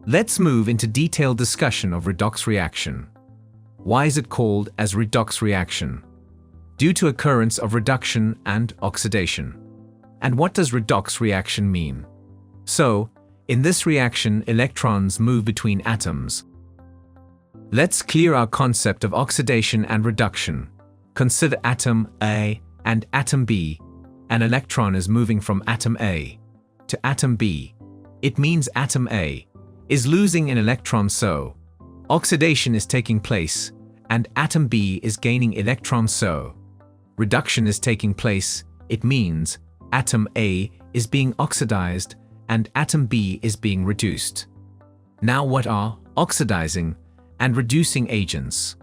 Let's move into detailed discussion of redox reaction. Why is it called as redox reaction? Due to occurrence of reduction and oxidation. And what does redox reaction mean? So, in this reaction, electrons move between atoms. Let's clear our concept of oxidation and reduction. Consider atom A and atom B. An electron is moving from atom A to atom B. It means atom A is losing an electron, so oxidation is taking place, and atom B is gaining electrons, so reduction is taking place. It means atom A is being oxidized and atom B is being reduced. Now, what are oxidizing and reducing agents?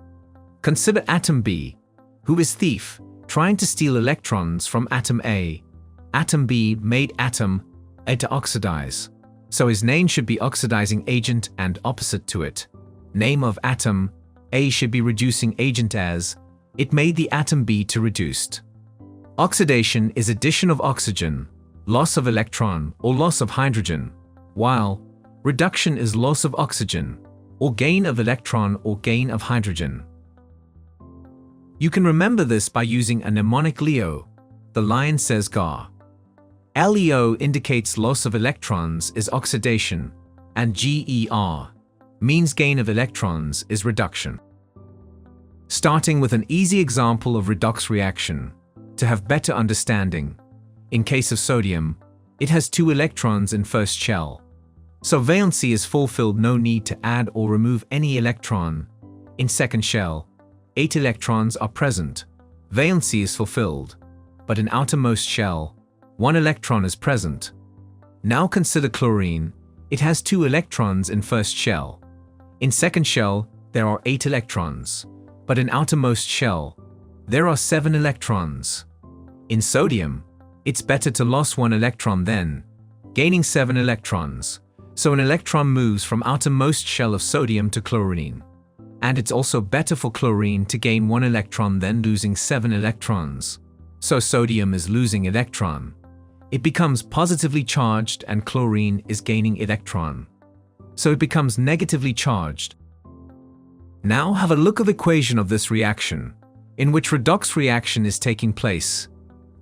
Consider atom B, who is thief, trying to steal electrons from atom A. Atom B made atom A to oxidize, so his name should be oxidizing agent, and opposite to it, name of atom A should be reducing agent, as it made the atom B to reduced. Oxidation is addition of oxygen, loss of electron or loss of hydrogen, while reduction is loss of oxygen or gain of electron or gain of hydrogen. You can remember this by using a mnemonic LEO. The line says GA. LEO indicates loss of electrons is oxidation, and GER means gain of electrons is reduction. Starting with an easy example of redox reaction, to have better understanding. In case of sodium, it has 2 electrons in first shell, so valency is fulfilled, no need to add or remove any electron. In second shell, 8 electrons are present, valency is fulfilled, but in outermost shell, 1 electron is present. Now consider chlorine. It has 2 electrons in first shell. In second shell, there are 8 electrons, but in outermost shell, there are 7 electrons. In sodium, it's better to lose 1 electron than gaining 7 electrons, so an electron moves from outermost shell of sodium to chlorine. And it's also better for chlorine to gain 1 electron than losing 7 electrons. So sodium is losing electron. It becomes positively charged, and chlorine is gaining electron. So it becomes negatively charged. Now have a look at the equation of this reaction, in which redox reaction is taking place.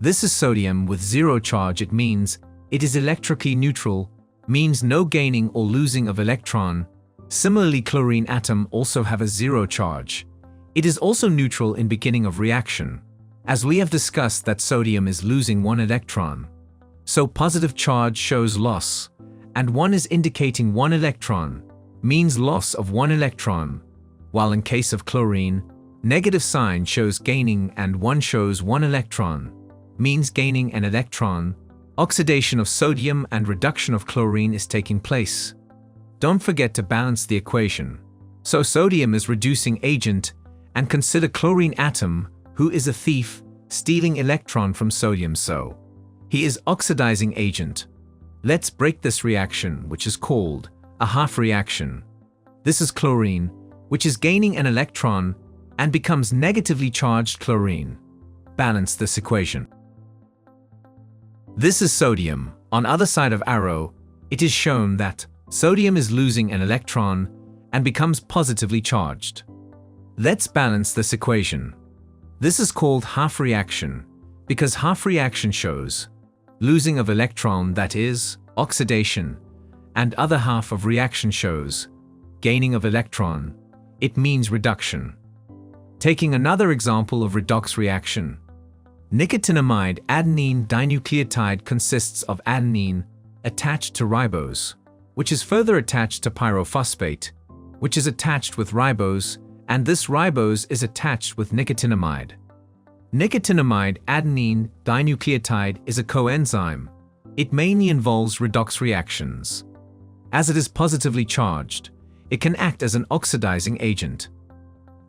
This is sodium with 0 charge. It means it is electrically neutral, means no gaining or losing of electron. Similarly, chlorine atom also have a 0 charge. It is also neutral in beginning of reaction, as we have discussed that sodium is losing 1 electron. So positive charge shows loss, and 1 is indicating 1 electron, means loss of 1 electron, while in case of chlorine, negative sign shows gaining and 1 shows 1 electron, means gaining an electron. Oxidation of sodium and reduction of chlorine is taking place. Don't forget to balance the equation. So sodium is reducing agent, and consider chlorine atom, who is a thief, stealing electron from sodium, so he is oxidizing agent. Let's break this reaction, which is called a half reaction. This is chlorine, which is gaining an electron and becomes negatively charged chlorine. Balance this equation. This is sodium. On other side of arrow, it is shown that sodium is losing an electron and becomes positively charged. Let's balance this equation. This is called half reaction, because half reaction shows losing of electron, that is, oxidation, and other half of reaction shows gaining of electron. It means reduction. Taking another example of redox reaction, nicotinamide adenine dinucleotide consists of adenine attached to ribose, which is further attached to pyrophosphate, which is attached with ribose, and this ribose is attached with nicotinamide. Nicotinamide adenine dinucleotide is a coenzyme. It mainly involves redox reactions. As it is positively charged, it can act as an oxidizing agent.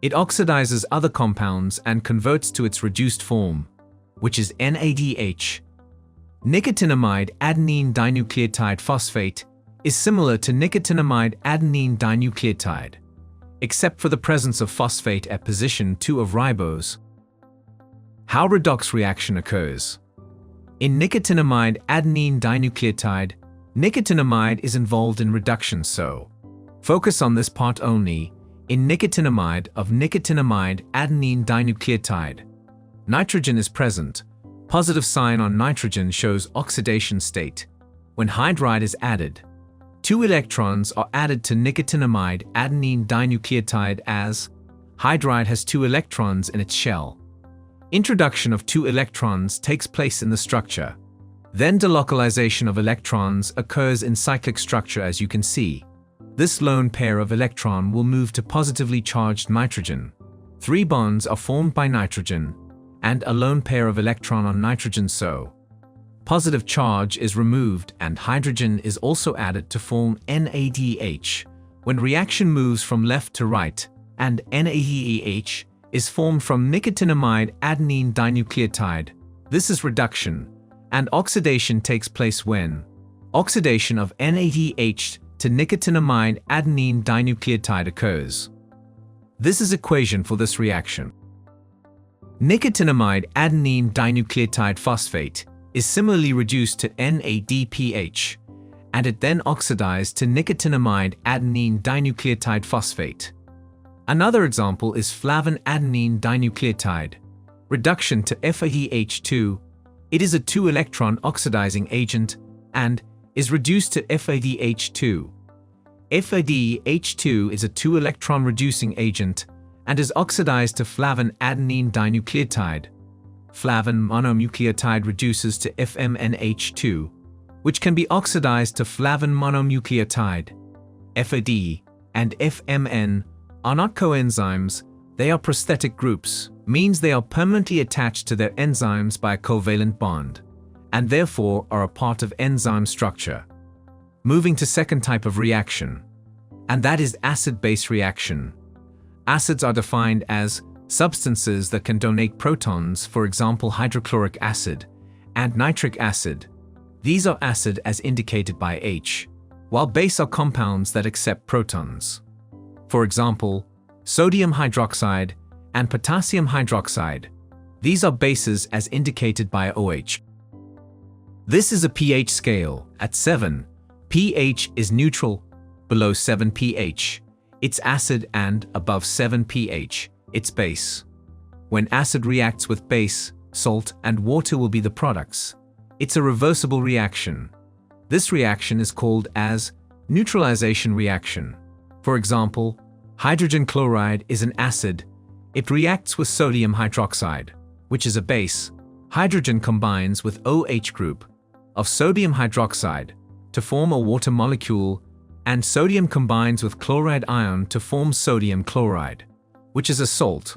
It oxidizes other compounds and converts to its reduced form, which is NADH. Nicotinamide adenine dinucleotide phosphate is similar to nicotinamide adenine dinucleotide, except for the presence of phosphate at position 2 of ribose. How redox reaction occurs? In nicotinamide adenine dinucleotide, nicotinamide is involved in reduction, so Focus on this part only. In nicotinamide of nicotinamide adenine dinucleotide, nitrogen is present. Positive sign on nitrogen shows oxidation state. When hydride is added, 2 electrons are added to nicotinamide adenine dinucleotide as hydride has 2 electrons in its shell. Introduction of 2 electrons takes place in the structure. Then delocalization of electrons occurs in cyclic structure, as you can see. This lone pair of electron will move to positively charged nitrogen. 3 bonds are formed by nitrogen, and a lone pair of electron on nitrogen, so positive charge is removed and hydrogen is also added to form NADH. When reaction moves from left to right, and NADH is formed from nicotinamide adenine dinucleotide, this is reduction, and oxidation takes place when oxidation of NADH to nicotinamide adenine dinucleotide occurs. This is equation for this reaction. Nicotinamide adenine dinucleotide phosphate is similarly reduced to NADPH, and it then oxidized to nicotinamide adenine dinucleotide phosphate. Another example is flavin adenine dinucleotide. Reduction to FADH2. It is a 2-electron oxidizing agent and is reduced to FADH2. FADH2 is a 2-electron reducing agent and is oxidized to flavin adenine dinucleotide. Flavin mononucleotide reduces to FMNH2, which can be oxidized to flavin mononucleotide. FAD and FMN are not coenzymes, they are prosthetic groups, means they are permanently attached to their enzymes by a covalent bond, and therefore are a part of enzyme structure. Moving to second type of reaction, and that is acid-base reaction. Acids are defined as substances that can donate protons, for example hydrochloric acid and nitric acid. These are acid as indicated by H, while base are compounds that accept protons. For example, sodium hydroxide and potassium hydroxide. These are bases as indicated by OH. This is a pH scale. At 7, pH is neutral, below 7 pH, it's acid, and above 7 pH, it's base. When acid reacts with base, salt and water will be the products. It's a reversible reaction. This reaction is called as neutralization reaction. For example, hydrogen chloride is an acid. It reacts with sodium hydroxide, which is a base. Hydrogen combines with OH group of sodium hydroxide to form a water molecule, and sodium combines with chloride ion to form sodium chloride, which is a salt.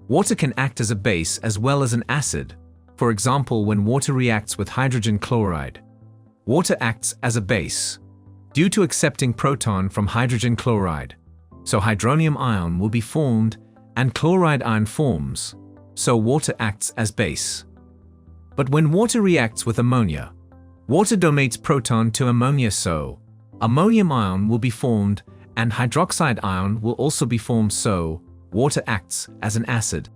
Water can act as a base as well as an acid. For example, when water reacts with hydrogen chloride, water acts as a base due to accepting proton from hydrogen chloride. So hydronium ion will be formed and chloride ion forms, so water acts as base. But when water reacts with ammonia, water donates proton to ammonia, so ammonium ion will be formed and hydroxide ion will also be formed, so water acts as an acid.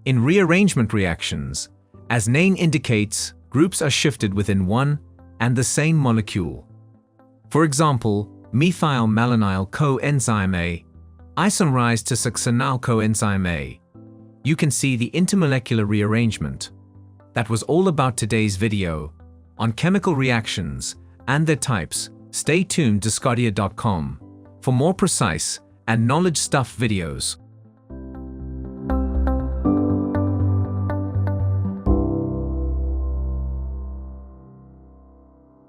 In rearrangement reactions, as name indicates, groups are shifted within one and the same molecule. For example, methylmalonyl coenzyme A isomerized to succinyl coenzyme A. You can see the intermolecular rearrangement. That was all about today's video on chemical reactions and their types. Stay tuned to sqadia.com for more precise and knowledge stuff videos.